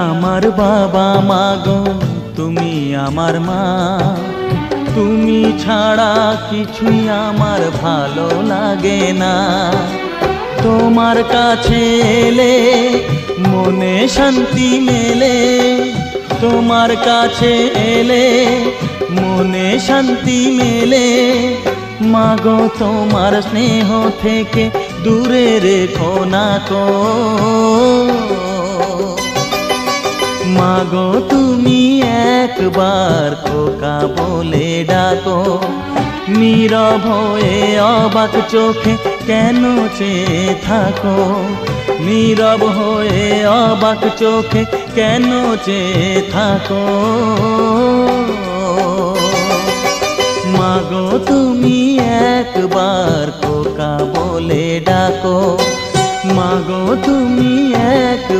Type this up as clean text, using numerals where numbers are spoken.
আমার বাবা মাগো, তুমি আমার মা। তুমি ছাড়া কিছুই আমার ভালো লাগে না। তোমার কাছে এলে মনে শান্তি মেলে, তোমার কাছে এলে মনে শান্তি মেলে। মাগো তোমার স্নেহ থেকে দূরে রেখো না কো। মাগো তুমি একবার খোকা বলে ডাকো। নীরব হয়ে অবাক চোখে কেন চেয়ে থাকো, নীরব হয়ে অবাক চোখে কেন চেয়ে থাকো। মাগো তুমি একবার খোকা বলে ডাকো, মাগো তুমি একবার।